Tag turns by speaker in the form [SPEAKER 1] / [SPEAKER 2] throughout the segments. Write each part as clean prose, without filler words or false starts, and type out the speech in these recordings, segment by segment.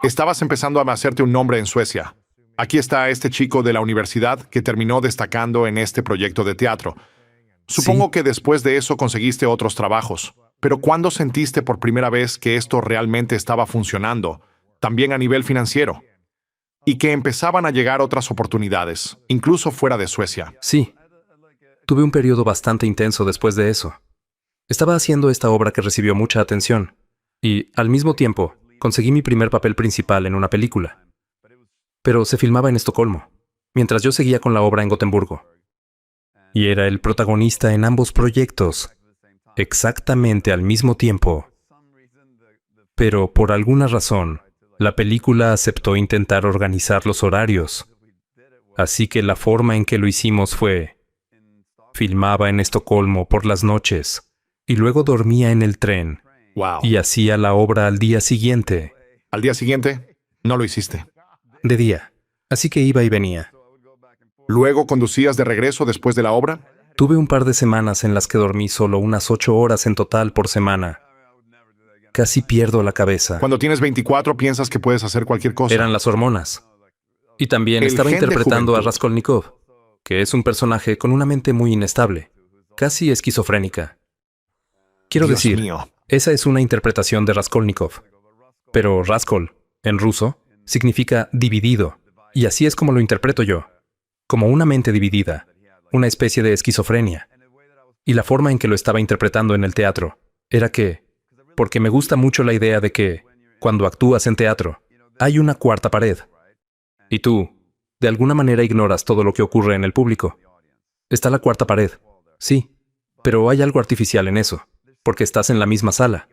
[SPEAKER 1] Estabas empezando a hacerte un nombre en Suecia. Aquí está este chico de la universidad que terminó destacando en este proyecto de teatro. Supongo
[SPEAKER 2] Sí,
[SPEAKER 1] que después de eso conseguiste otros trabajos. Pero ¿cuándo sentiste por primera vez que esto realmente estaba funcionando, también a nivel financiero? Y que empezaban a llegar otras oportunidades, incluso fuera de Suecia.
[SPEAKER 2] sí. Tuve un periodo bastante intenso después de eso. Estaba haciendo esta obra que recibió mucha atención. Y, al mismo tiempo, conseguí mi primer papel principal en una película. Pero se filmaba en Estocolmo, mientras yo seguía con la obra en Gotemburgo. Y era el protagonista en ambos proyectos, exactamente al mismo tiempo. Pero por alguna razón, la película aceptó intentar organizar los horarios. Así que la forma en que lo hicimos fue: filmaba en Estocolmo por las noches, y luego dormía en el tren,
[SPEAKER 1] Wow.
[SPEAKER 2] y hacía la obra al día siguiente,
[SPEAKER 1] Al día siguiente, no lo hiciste.
[SPEAKER 2] de día. Así que iba y venía.
[SPEAKER 1] Luego conducías de regreso después de la obra.
[SPEAKER 2] Tuve un par de semanas en las que dormí solo unas 8 horas en total por semana. Casi pierdo la cabeza.
[SPEAKER 1] Cuando tienes 24 piensas que puedes hacer cualquier cosa.
[SPEAKER 2] Eran las hormonas. Y también
[SPEAKER 1] El
[SPEAKER 2] estaba
[SPEAKER 1] gen de
[SPEAKER 2] interpretando a
[SPEAKER 1] juventud.
[SPEAKER 2] Raskolnikov, que es un personaje con una mente muy inestable, casi esquizofrénica. Quiero
[SPEAKER 1] Dios
[SPEAKER 2] decir,
[SPEAKER 1] mío.
[SPEAKER 2] esa es una interpretación de Raskolnikov. Pero Raskol, en ruso, significa dividido, y así es como lo interpreto yo, como una mente dividida, una especie de esquizofrenia. Y la forma en que lo estaba interpretando en el teatro era que, porque me gusta mucho la idea de que, cuando actúas en teatro, hay una cuarta pared. Y tú, de alguna manera, ignoras todo lo que ocurre en el público. Está la cuarta pared, sí, pero hay algo artificial en eso, porque estás en la misma sala.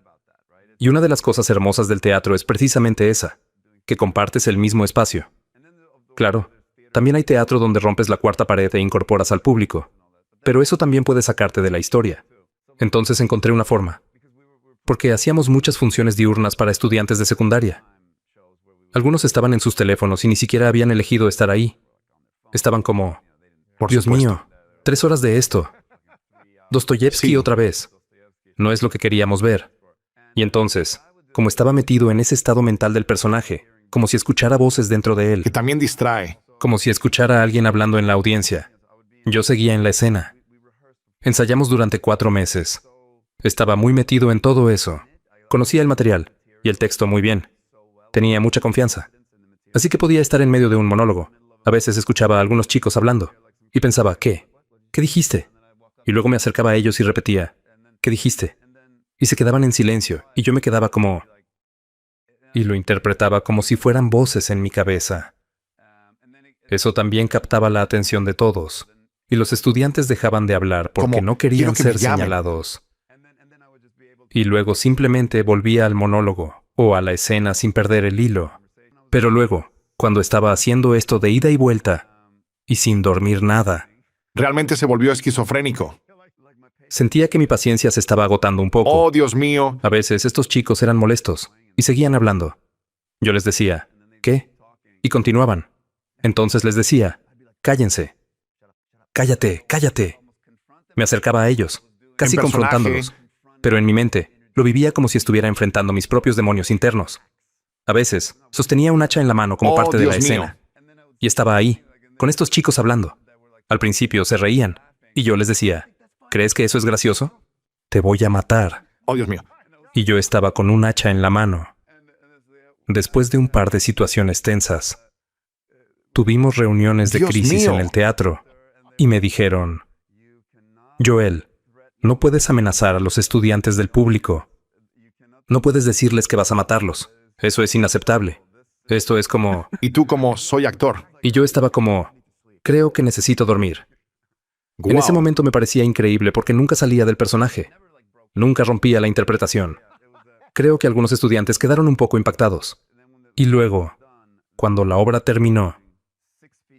[SPEAKER 2] Y una de las cosas hermosas del teatro es precisamente esa, que compartes el mismo espacio. Claro, también hay teatro donde rompes la cuarta pared e incorporas al público, pero eso también puede sacarte de la historia. Entonces encontré una forma, porque hacíamos muchas funciones diurnas para estudiantes de secundaria. Algunos estaban en sus teléfonos y ni siquiera habían elegido estar ahí. Estaban como:
[SPEAKER 1] Por
[SPEAKER 2] Dios
[SPEAKER 1] supuesto.
[SPEAKER 2] mío, 3 horas de esto. Dostoyevsky
[SPEAKER 1] Sí.
[SPEAKER 2] otra vez. No es lo que queríamos ver. Y entonces, como estaba metido en ese estado mental del personaje, como si escuchara voces dentro de él,
[SPEAKER 1] Que también distrae.
[SPEAKER 2] como si escuchara a alguien hablando en la audiencia, yo seguía en la escena. Ensayamos durante 4 meses. Estaba muy metido en todo eso. Conocía el material y el texto muy bien. Tenía mucha confianza. Así que podía estar en medio de un monólogo. A veces escuchaba a algunos chicos hablando y pensaba: ¿qué? ¿Qué dijiste? Y luego me acercaba a ellos y repetía: ¿qué dijiste? Y se quedaban en silencio y yo me quedaba como... y lo interpretaba como si fueran voces en mi cabeza. Eso también captaba la atención de todos, y los estudiantes dejaban de hablar porque
[SPEAKER 1] Como,
[SPEAKER 2] no
[SPEAKER 1] quiero
[SPEAKER 2] querían
[SPEAKER 1] que me
[SPEAKER 2] ser
[SPEAKER 1] llamen.
[SPEAKER 2] señalados. Y luego simplemente volvía al monólogo o a la escena sin perder el hilo. Pero luego, cuando estaba haciendo esto de ida y vuelta, y sin dormir nada,
[SPEAKER 1] Realmente se volvió esquizofrénico.
[SPEAKER 2] sentía que mi paciencia se estaba agotando un poco.
[SPEAKER 1] Oh, Dios mío.
[SPEAKER 2] A veces estos chicos eran molestos y seguían hablando. Yo les decía: ¿qué? Y continuaban. Entonces les decía: cállense. Cállate, cállate. Me acercaba a ellos, casi
[SPEAKER 1] En personaje.
[SPEAKER 2] confrontándolos. Pero en mi mente, lo vivía como si estuviera enfrentando mis propios demonios internos. A veces, sostenía un hacha en la mano como
[SPEAKER 1] Oh,
[SPEAKER 2] parte de la
[SPEAKER 1] Dios mío.
[SPEAKER 2] escena. Y estaba ahí, con estos chicos hablando. Al principio se reían, y yo les decía: ¿crees que eso es gracioso? Te voy a matar.
[SPEAKER 1] Oh, Dios mío.
[SPEAKER 2] Y yo estaba con un hacha en la mano. Después de un par de situaciones tensas, tuvimos reuniones de
[SPEAKER 1] Dios
[SPEAKER 2] crisis
[SPEAKER 1] mío.
[SPEAKER 2] en el teatro, y me dijeron: Joel, no puedes amenazar a los estudiantes del público. No puedes decirles que vas a matarlos. Eso es inaceptable. Esto es como...
[SPEAKER 1] Y tú como soy actor.
[SPEAKER 2] Y yo estaba como... creo que necesito dormir. En
[SPEAKER 1] Guau.
[SPEAKER 2] ese momento me parecía increíble porque nunca salía del personaje. Nunca rompía la interpretación. Creo que algunos estudiantes quedaron un poco impactados. Y luego, cuando la obra terminó,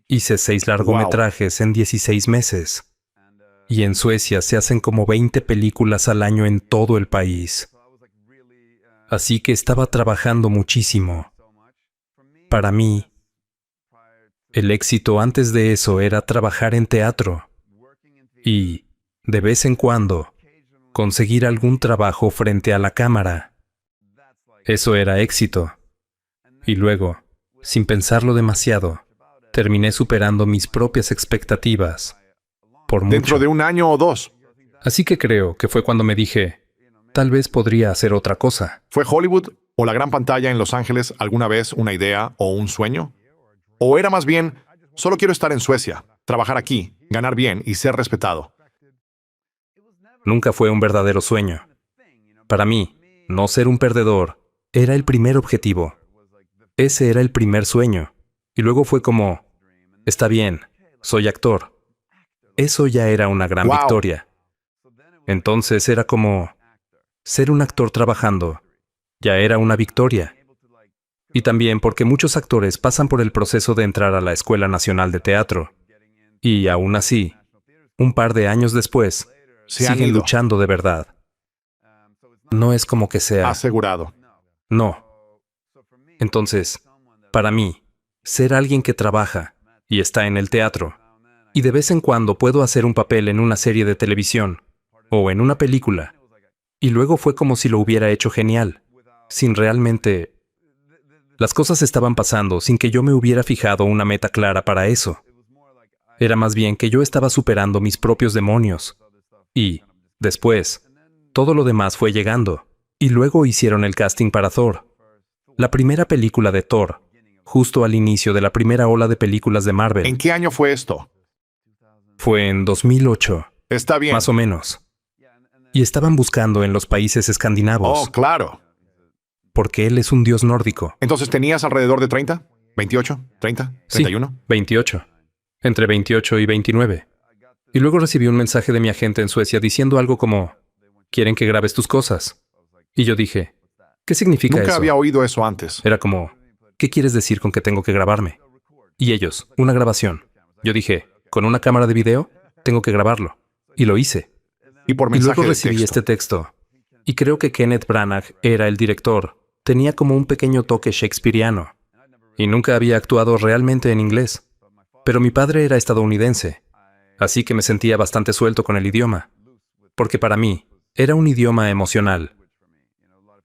[SPEAKER 2] hice 6 largometrajes en 16 meses. Y en Suecia se hacen como 20 películas al año en todo el país. Así que estaba trabajando muchísimo. Para mí, el éxito antes de eso era trabajar en teatro. Y, de vez en cuando, conseguir algún trabajo frente a la cámara. Eso era éxito. Y luego, sin pensarlo demasiado, terminé superando mis propias expectativas por mucho.
[SPEAKER 1] Dentro de 1 año o 2.
[SPEAKER 2] Así que creo que fue cuando me dije, tal vez podría hacer otra cosa.
[SPEAKER 1] ¿Fue Hollywood o la gran pantalla en Los Ángeles alguna vez una idea o un sueño? ¿O era más bien, solo quiero estar en Suecia, trabajar aquí, ganar bien y ser respetado?
[SPEAKER 2] Nunca fue un verdadero sueño. Para mí, no ser un perdedor era el primer objetivo. Ese era el primer sueño. Y luego fue como, está bien, soy actor. Eso ya era una gran
[SPEAKER 1] ¡Wow!
[SPEAKER 2] victoria. Entonces era como, ser un actor trabajando ya era una victoria. Y también porque muchos actores pasan por el proceso de entrar a la Escuela Nacional de Teatro. Y aún así, un par de años después,
[SPEAKER 1] Se han
[SPEAKER 2] siguen
[SPEAKER 1] ido.
[SPEAKER 2] luchando de verdad. No es como que sea...
[SPEAKER 1] Asegurado.
[SPEAKER 2] No. Entonces, para mí, ser alguien que trabaja y está en el teatro, y de vez en cuando puedo hacer un papel en una serie de televisión o en una película, y luego fue como si lo hubiera hecho genial, sin realmente... Las cosas estaban pasando sin que yo me hubiera fijado una meta clara para eso. Era más bien que yo estaba superando mis propios demonios. Y, después, todo lo demás fue llegando. Y luego hicieron el casting para Thor. La primera película de Thor, justo al inicio de la primera ola de películas de Marvel.
[SPEAKER 1] ¿En qué año fue esto?
[SPEAKER 2] Fue en 2008,
[SPEAKER 1] Está bien.
[SPEAKER 2] más o menos. Y estaban buscando en los países escandinavos,
[SPEAKER 1] Oh, claro.
[SPEAKER 2] porque él es un dios nórdico.
[SPEAKER 1] Entonces, ¿tenías alrededor de 30? ¿28? ¿30?
[SPEAKER 2] Sí,
[SPEAKER 1] ¿31?
[SPEAKER 2] 28. Entre 28 y 29. Y luego recibí un mensaje de mi agente en Suecia diciendo algo como, quieren que grabes tus cosas. Y yo dije, ¿qué significa
[SPEAKER 1] Nunca
[SPEAKER 2] eso?
[SPEAKER 1] había oído eso antes.
[SPEAKER 2] Era como, ¿qué quieres decir con que tengo que grabarme? Y ellos, una grabación. Yo dije, ¿con una cámara de video? Tengo que grabarlo. Y lo hice.
[SPEAKER 1] Y por
[SPEAKER 2] Y
[SPEAKER 1] mensaje
[SPEAKER 2] luego
[SPEAKER 1] de
[SPEAKER 2] recibí
[SPEAKER 1] texto.
[SPEAKER 2] este texto. Y creo que Kenneth Branagh era el director. Tenía como un pequeño toque shakespeariano. Y nunca había actuado realmente en inglés. Pero mi padre era estadounidense. Así que me sentía bastante suelto con el idioma. Porque para mí, era un idioma emocional.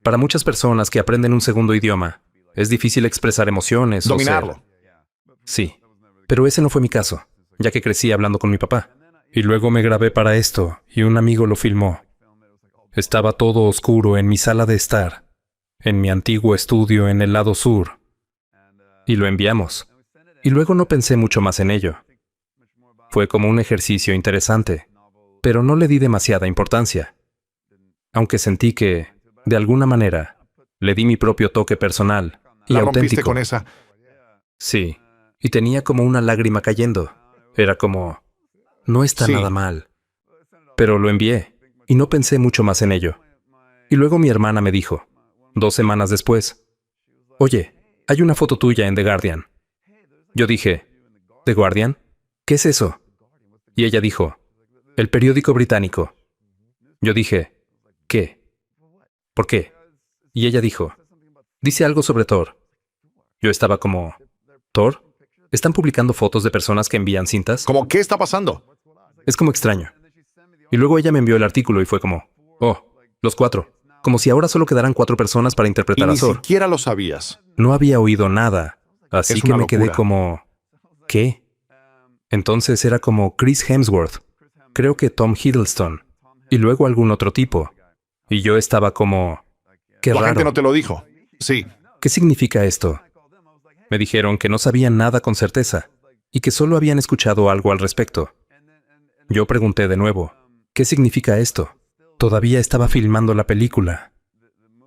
[SPEAKER 2] Para muchas personas que aprenden un segundo idioma, es difícil expresar emociones o ser...
[SPEAKER 1] Dominarlo.
[SPEAKER 2] Sí, pero ese no fue mi caso, ya que crecí hablando con mi papá. Y luego me grabé para esto, y un amigo lo filmó. Estaba todo oscuro en mi sala de estar, en mi antiguo estudio en el lado sur. Y lo enviamos. Y luego no pensé mucho más en ello. Fue como un ejercicio interesante, pero no le di demasiada importancia. Aunque sentí que, de alguna manera, le di mi propio toque personal y
[SPEAKER 1] La rompiste
[SPEAKER 2] auténtico.
[SPEAKER 1] con esa.
[SPEAKER 2] Sí, y tenía como una lágrima cayendo. Era como, no está
[SPEAKER 1] Sí.
[SPEAKER 2] nada mal. Pero lo envié, y no pensé mucho más en ello. Y luego mi hermana me dijo, 2 semanas después, oye, hay una foto tuya en The Guardian. Yo dije, ¿The Guardian? ¿Qué es eso? Y ella dijo, el periódico británico. Yo dije, ¿qué? ¿Por qué? Y ella dijo, dice algo sobre Thor. Yo estaba como, ¿Thor? ¿Están publicando fotos de personas que envían cintas?
[SPEAKER 1] ¿Cómo qué está pasando?
[SPEAKER 2] Es como extraño. Y luego ella me envió el artículo y fue como, oh, los 4. Como si ahora solo quedaran 4 personas para
[SPEAKER 1] Y
[SPEAKER 2] interpretar a
[SPEAKER 1] ni
[SPEAKER 2] Thor.
[SPEAKER 1] siquiera lo sabías.
[SPEAKER 2] No había oído nada, así
[SPEAKER 1] Es
[SPEAKER 2] que
[SPEAKER 1] una
[SPEAKER 2] me quedé
[SPEAKER 1] locura.
[SPEAKER 2] como, ¿qué? Entonces era como Chris Hemsworth, creo que Tom Hiddleston, y luego algún otro tipo. Y yo estaba como, qué
[SPEAKER 1] La gente
[SPEAKER 2] raro.
[SPEAKER 1] no te lo dijo. Sí.
[SPEAKER 2] ¿Qué significa esto? Me dijeron que no sabían nada con certeza y que solo habían escuchado algo al respecto. Yo pregunté de nuevo, ¿qué significa esto? Todavía estaba filmando la película.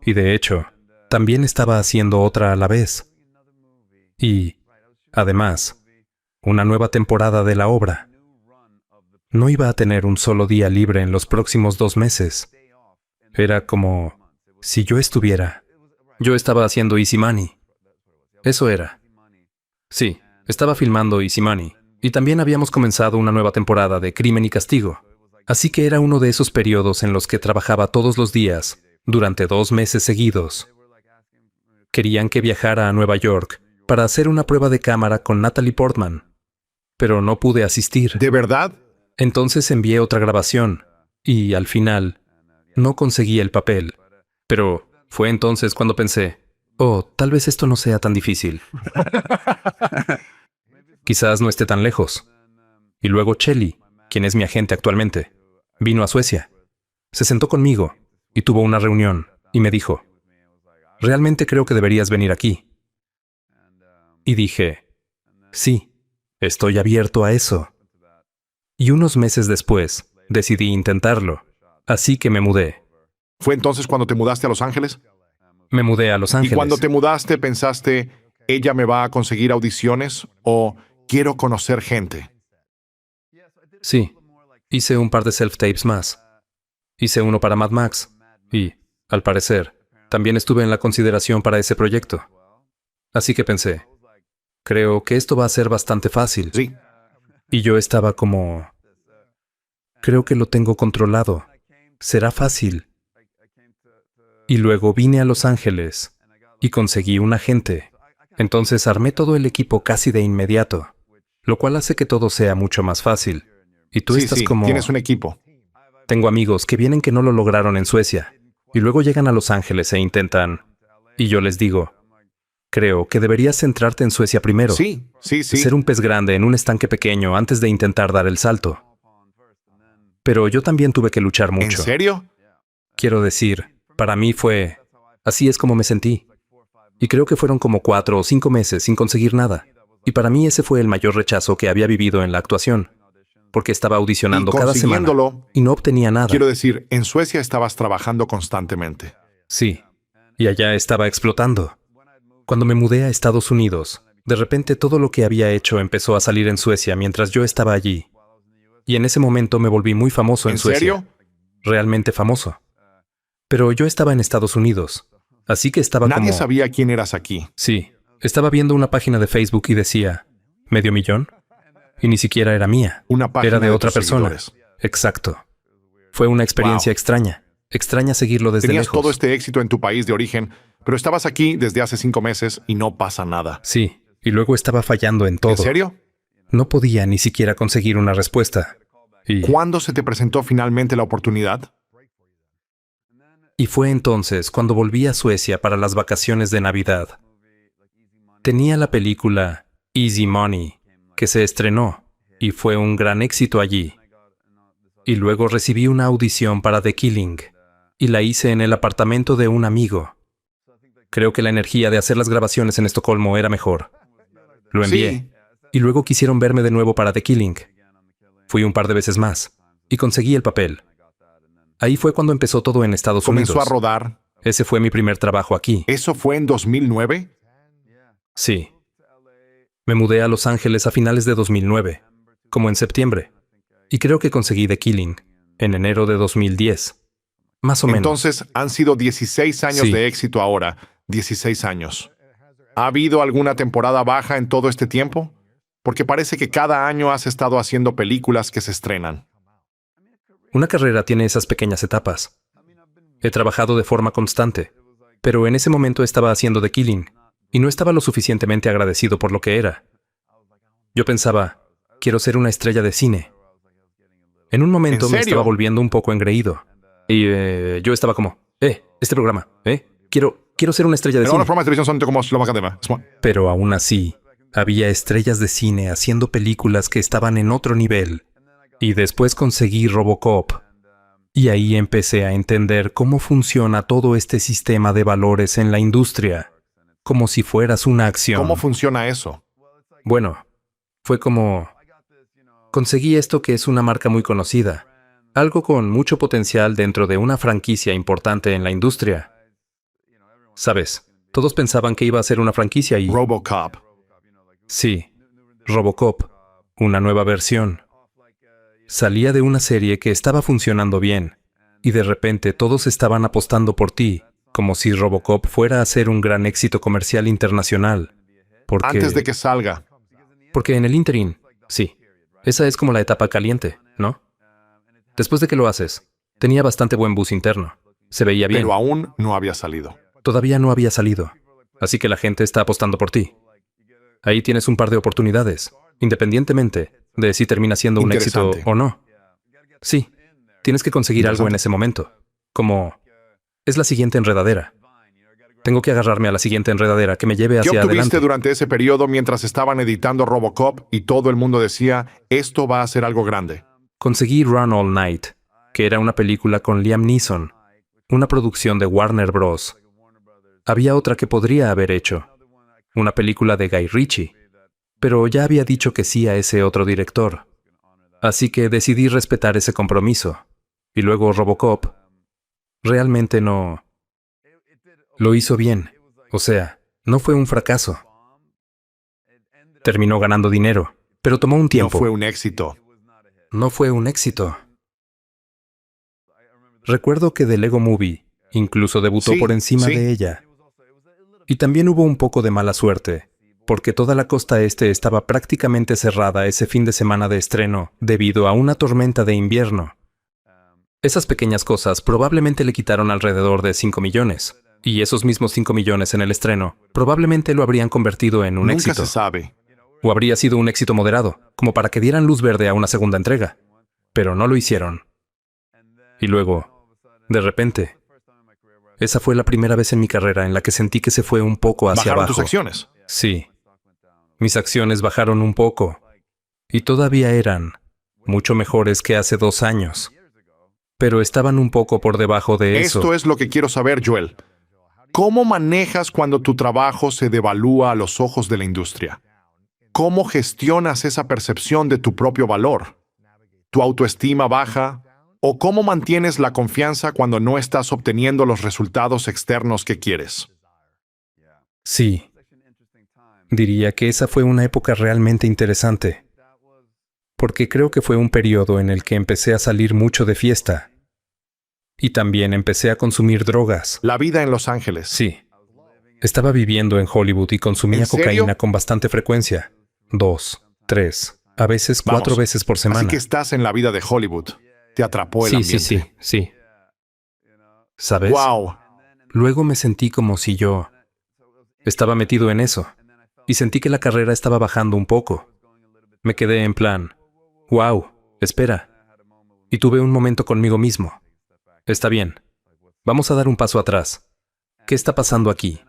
[SPEAKER 2] Y de hecho, también estaba haciendo otra a la vez. Y, además, una nueva temporada de la obra. No iba a tener un solo día libre en los próximos 2 meses. Era como si yo estuviera. Yo estaba haciendo Easy Money. Eso era. Sí, estaba filmando Easy Money. Y también habíamos comenzado una nueva temporada de Crimen y Castigo. Así que era uno de esos periodos en los que trabajaba todos los días, durante 2 meses seguidos. Querían que viajara a Nueva York para hacer una prueba de cámara con Natalie Portman, pero no pude asistir.
[SPEAKER 1] ¿De verdad?
[SPEAKER 2] Entonces envié otra grabación, y al final, no conseguí el papel. Pero fue entonces cuando pensé, Oh, tal vez esto no sea tan difícil. Quizás no esté tan lejos. Y luego Chelly, quien es mi agente actualmente, vino a Suecia. Se sentó conmigo y tuvo una reunión y me dijo, realmente creo que deberías venir aquí. Y dije, sí, estoy abierto a eso. Y unos meses después, decidí intentarlo. Así que me mudé.
[SPEAKER 1] ¿Fue entonces cuando te mudaste a Los Ángeles?
[SPEAKER 2] Me mudé a Los
[SPEAKER 1] Y
[SPEAKER 2] Ángeles.
[SPEAKER 1] cuando te mudaste, ¿pensaste, ella me va a conseguir audiciones o quiero conocer gente?
[SPEAKER 2] Sí, hice un par de self-tapes más. Hice uno para Mad Max. Y, al parecer, también estuve en la consideración para ese proyecto. Así que pensé, creo que esto va a ser bastante fácil.
[SPEAKER 1] Sí.
[SPEAKER 2] Y yo estaba como, creo que lo tengo controlado. Será fácil. Y luego vine a Los Ángeles y conseguí un agente. Entonces armé todo el equipo casi de inmediato, lo cual hace que todo sea mucho más fácil. Y tú estás como,
[SPEAKER 1] tienes un equipo.
[SPEAKER 2] tengo amigos que vienen que no lo lograron en Suecia y luego llegan a Los Ángeles e intentan. Y yo les digo, creo que deberías centrarte en Suecia primero.
[SPEAKER 1] Sí.
[SPEAKER 2] Ser un pez grande en un estanque pequeño antes de intentar dar el salto. Pero yo también tuve que luchar
[SPEAKER 1] ¿En
[SPEAKER 2] mucho.
[SPEAKER 1] serio?
[SPEAKER 2] Quiero decir, para mí fue, así es como me sentí. Y creo que fueron como 4 o 5 meses sin conseguir nada. Y para mí ese fue el mayor rechazo que había vivido en la actuación. Porque estaba audicionando
[SPEAKER 1] Y
[SPEAKER 2] cada semana
[SPEAKER 1] consiguiéndolo,
[SPEAKER 2] y no obtenía nada.
[SPEAKER 1] quiero decir, en Suecia estabas trabajando constantemente.
[SPEAKER 2] Sí, y allá estaba explotando. Cuando me mudé a Estados Unidos, de repente todo lo que había hecho empezó a salir en Suecia mientras yo estaba allí. Y en ese momento me volví muy famoso en Suecia.
[SPEAKER 1] serio?
[SPEAKER 2] Realmente famoso. Pero yo estaba en Estados Unidos, así que estaba
[SPEAKER 1] Nadie
[SPEAKER 2] como...
[SPEAKER 1] sabía quién eras aquí.
[SPEAKER 2] Sí, estaba viendo una página de Facebook y decía, ¿medio millón? Y ni siquiera era mía.
[SPEAKER 1] Una página
[SPEAKER 2] Era de otra
[SPEAKER 1] tus
[SPEAKER 2] persona.
[SPEAKER 1] seguidores.
[SPEAKER 2] Exacto. Fue una experiencia
[SPEAKER 1] Wow.
[SPEAKER 2] extraña. Extraña seguirlo desde
[SPEAKER 1] Tenías
[SPEAKER 2] lejos.
[SPEAKER 1] todo este éxito en tu país de origen, pero estabas aquí desde hace 5 meses y no pasa nada.
[SPEAKER 2] Sí, y luego estaba fallando en todo.
[SPEAKER 1] ¿En serio?
[SPEAKER 2] No podía ni siquiera conseguir una respuesta.
[SPEAKER 1] ¿Cuándo se te presentó finalmente la oportunidad?
[SPEAKER 2] Y fue entonces cuando volví a Suecia para las vacaciones de Navidad. Tenía la película Easy Money, que se estrenó, y fue un gran éxito allí. Y luego recibí una audición para The Killing, y la hice en el apartamento de un amigo. Creo que la energía de hacer las grabaciones en Estocolmo era mejor. Lo envié.
[SPEAKER 1] Sí.
[SPEAKER 2] Y luego quisieron verme de nuevo para The Killing. Fui un par de veces más, y conseguí el papel. Ahí fue cuando empezó todo en Estados
[SPEAKER 1] Comenzó
[SPEAKER 2] Unidos.
[SPEAKER 1] a rodar.
[SPEAKER 2] Ese fue mi primer trabajo aquí.
[SPEAKER 1] ¿Eso fue en 2009?
[SPEAKER 2] Sí. Me mudé a Los Ángeles a finales de 2009, como en septiembre. Y creo que conseguí The Killing en enero de 2010. Más o menos.
[SPEAKER 1] Entonces han sido 16 años
[SPEAKER 2] Sí.
[SPEAKER 1] de éxito ahora. 16 años. ¿Ha habido alguna temporada baja en todo este tiempo? Porque parece que cada año has estado haciendo películas que se estrenan.
[SPEAKER 2] Una carrera tiene esas pequeñas etapas. He trabajado de forma constante, pero en ese momento estaba haciendo The Killing y no estaba lo suficientemente agradecido por lo que era. Yo pensaba, quiero ser una estrella de cine. En un momento
[SPEAKER 1] ¿En
[SPEAKER 2] me
[SPEAKER 1] serio?
[SPEAKER 2] estaba volviendo un poco engreído. Y yo estaba como, este programa, quiero ser una estrella de
[SPEAKER 1] Pero
[SPEAKER 2] cine.
[SPEAKER 1] las formas de televisión son como lo más academia.
[SPEAKER 2] Pero aún así, había estrellas de cine haciendo películas que estaban en otro nivel. Y después conseguí RoboCop. Y ahí empecé a entender cómo funciona todo este sistema de valores en la industria. Como si fueras una acción.
[SPEAKER 1] ¿Cómo funciona eso?
[SPEAKER 2] Bueno, fue como... Conseguí esto que es una marca muy conocida. Algo con mucho potencial dentro de una franquicia importante en la industria. ¿Sabes? Todos pensaban que iba a ser una franquicia y...
[SPEAKER 1] RoboCop.
[SPEAKER 2] Sí, RoboCop, una nueva versión. Salía de una serie que estaba funcionando bien, y de repente todos estaban apostando por ti, como si RoboCop fuera a ser un gran éxito comercial internacional.
[SPEAKER 1] Antes de que salga.
[SPEAKER 2] Porque en el interín, sí, esa es como la etapa caliente, ¿no? Después de que lo haces, tenía bastante buen buzz interno. Se veía bien.
[SPEAKER 1] Pero aún no había salido.
[SPEAKER 2] Todavía no había salido, así que la gente está apostando por ti. Ahí tienes un par de oportunidades, independientemente de si termina siendo un éxito
[SPEAKER 1] Interesante.
[SPEAKER 2] o no. Sí, tienes que conseguir algo en
[SPEAKER 1] Interesante.
[SPEAKER 2] ese momento, como es la siguiente enredadera. Tengo que agarrarme a la siguiente enredadera que me lleve
[SPEAKER 1] ¿Qué
[SPEAKER 2] hacia
[SPEAKER 1] obtuviste
[SPEAKER 2] adelante.
[SPEAKER 1] durante ese periodo mientras estaban editando RoboCop y todo el mundo decía, esto va a ser algo grande?
[SPEAKER 2] Conseguí Run All Night, que era una película con Liam Neeson, una producción de Warner Bros. Había otra que podría haber hecho, una película de Guy Ritchie, pero ya había dicho que sí a ese otro director. Así que decidí respetar ese compromiso. Y luego RoboCop realmente no lo hizo bien. O sea, no fue un fracaso. Terminó ganando dinero, pero tomó un
[SPEAKER 1] No
[SPEAKER 2] tiempo.
[SPEAKER 1] fue un éxito.
[SPEAKER 2] No fue un éxito. Recuerdo que The Lego Movie incluso debutó
[SPEAKER 1] Sí,
[SPEAKER 2] por encima
[SPEAKER 1] sí.
[SPEAKER 2] de ella. Y también hubo un poco de mala suerte, porque toda la costa este estaba prácticamente cerrada ese fin de semana de estreno debido a una tormenta de invierno. Esas pequeñas cosas probablemente le quitaron alrededor de 5 millones. Y esos mismos 5 millones en el estreno probablemente lo habrían convertido en un
[SPEAKER 1] Nunca
[SPEAKER 2] éxito.
[SPEAKER 1] se sabe.
[SPEAKER 2] O habría sido un éxito moderado, como para que dieran luz verde a una segunda entrega. Pero no lo hicieron. Y luego, de repente, esa fue la primera vez en mi carrera en la que sentí que se fue un poco hacia
[SPEAKER 1] Bajaron
[SPEAKER 2] abajo.
[SPEAKER 1] tus acciones.
[SPEAKER 2] Sí. Mis acciones bajaron un poco. Y todavía eran mucho mejores que hace 2 años. Pero estaban un poco por debajo de eso.
[SPEAKER 1] Esto es lo que quiero saber, Joel. ¿Cómo manejas cuando tu trabajo se devalúa a los ojos de la industria? ¿Cómo gestionas esa percepción de tu propio valor? ¿Tu autoestima baja? ¿O cómo mantienes la confianza cuando no estás obteniendo los resultados externos que quieres?
[SPEAKER 2] Sí. Diría que esa fue una época realmente interesante. Porque creo que fue un periodo en el que empecé a salir mucho de fiesta. Y también empecé a consumir drogas.
[SPEAKER 1] La vida en Los Ángeles.
[SPEAKER 2] Sí. Estaba viviendo en Hollywood y consumía
[SPEAKER 1] ¿En serio?
[SPEAKER 2] cocaína con bastante frecuencia. 2, 3, a veces 4
[SPEAKER 1] Vamos,
[SPEAKER 2] veces por semana.
[SPEAKER 1] Así que estás en la vida de Hollywood. Te atrapó el
[SPEAKER 2] Sí,
[SPEAKER 1] ambiente.
[SPEAKER 2] sí. ¿Sabes?
[SPEAKER 1] ¡Wow!
[SPEAKER 2] Luego me sentí como si yo estaba metido en eso. Y sentí que la carrera estaba bajando un poco. Me quedé en plan, wow, espera. Y tuve un momento conmigo mismo. Está bien. Vamos a dar un paso atrás. ¿Qué está pasando aquí?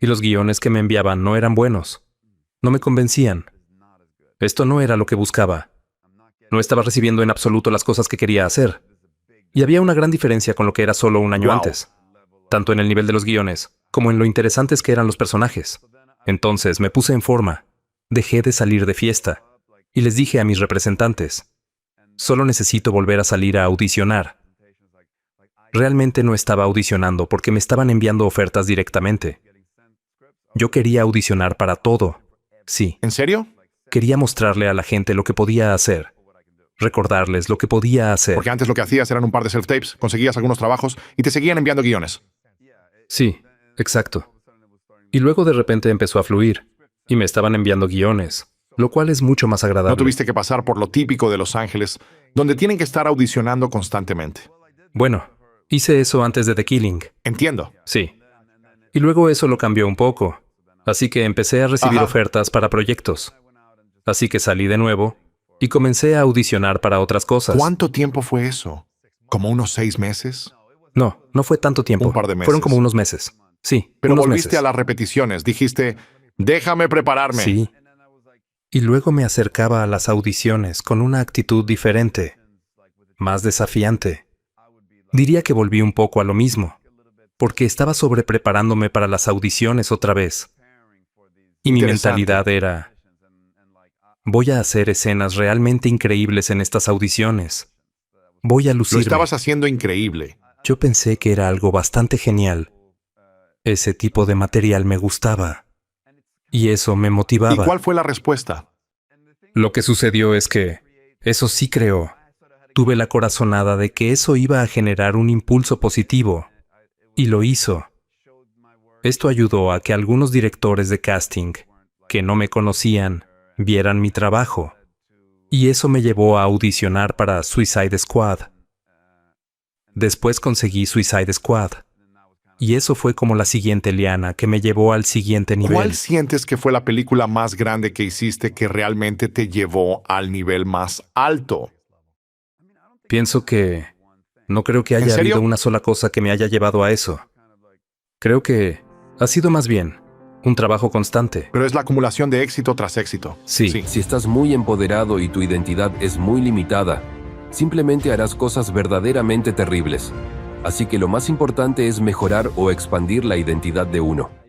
[SPEAKER 2] Y los guiones que me enviaban no eran buenos. No me convencían. Esto no era lo que buscaba. No estaba recibiendo en absoluto las cosas que quería hacer. Y había una gran diferencia con lo que era solo un año
[SPEAKER 1] Wow.
[SPEAKER 2] antes. Tanto en el nivel de los guiones, como en lo interesantes que eran los personajes. Entonces me puse en forma. Dejé de salir de fiesta. Y les dije a mis representantes, solo necesito volver a salir a audicionar. Realmente no estaba audicionando porque me estaban enviando ofertas directamente. Yo quería audicionar para todo. Sí,
[SPEAKER 1] ¿En serio?
[SPEAKER 2] quería mostrarle a la gente lo que podía hacer. Recordarles lo que podía hacer.
[SPEAKER 1] Porque antes lo que hacías eran un par de self-tapes, conseguías algunos trabajos y te seguían enviando guiones.
[SPEAKER 2] Sí, exacto. Y luego de repente empezó a fluir. Y me estaban enviando guiones, lo cual es mucho más agradable.
[SPEAKER 1] No tuviste que pasar por lo típico de Los Ángeles, donde tienen que estar audicionando constantemente.
[SPEAKER 2] Bueno, hice eso antes de The Killing.
[SPEAKER 1] Entiendo.
[SPEAKER 2] Sí. Y luego eso lo cambió un poco. Así que empecé a recibir
[SPEAKER 1] Ajá.
[SPEAKER 2] ofertas para proyectos. Así que salí de nuevo y comencé a audicionar para otras cosas.
[SPEAKER 1] ¿Cuánto tiempo fue eso? ¿Como unos 6 meses?
[SPEAKER 2] No, no fue tanto tiempo.
[SPEAKER 1] Un par de meses.
[SPEAKER 2] Fueron como unos meses. Sí,
[SPEAKER 1] Pero
[SPEAKER 2] unos
[SPEAKER 1] volviste
[SPEAKER 2] meses.
[SPEAKER 1] a las repeticiones. Dijiste, déjame prepararme.
[SPEAKER 2] Sí. Y luego me acercaba a las audiciones con una actitud diferente, más desafiante. Diría que volví un poco a lo mismo, porque estaba sobrepreparándome para las audiciones otra vez. Y mi
[SPEAKER 1] Interesante.
[SPEAKER 2] mentalidad era, voy a hacer escenas realmente increíbles en estas audiciones. Voy a
[SPEAKER 1] Lo
[SPEAKER 2] lucirme.
[SPEAKER 1] estabas haciendo increíble.
[SPEAKER 2] Yo pensé que era algo bastante genial. Ese tipo de material me gustaba. Y eso me
[SPEAKER 1] ¿Y
[SPEAKER 2] motivaba.
[SPEAKER 1] cuál fue la respuesta?
[SPEAKER 2] Lo que sucedió es que eso sí creó. Tuve la corazonada de que eso iba a generar un impulso positivo. Y lo hizo. Esto ayudó a que algunos directores de casting, que no me conocían, vieran mi trabajo. Y eso me llevó a audicionar para Suicide Squad. Después conseguí Suicide Squad. Y eso fue como la siguiente liana que me llevó al siguiente nivel.
[SPEAKER 1] ¿Cuál sientes que fue la película más grande que hiciste que realmente te llevó al nivel más alto?
[SPEAKER 2] Pienso que no creo que
[SPEAKER 1] ¿En
[SPEAKER 2] haya
[SPEAKER 1] serio?
[SPEAKER 2] habido una sola cosa que me haya llevado a eso. Creo que Ha sido más bien un trabajo constante.
[SPEAKER 1] Pero es la acumulación de éxito tras éxito.
[SPEAKER 2] Sí.
[SPEAKER 3] Si estás muy empoderado y tu identidad es muy limitada, simplemente harás cosas verdaderamente terribles. Así que lo más importante es mejorar o expandir la identidad de uno.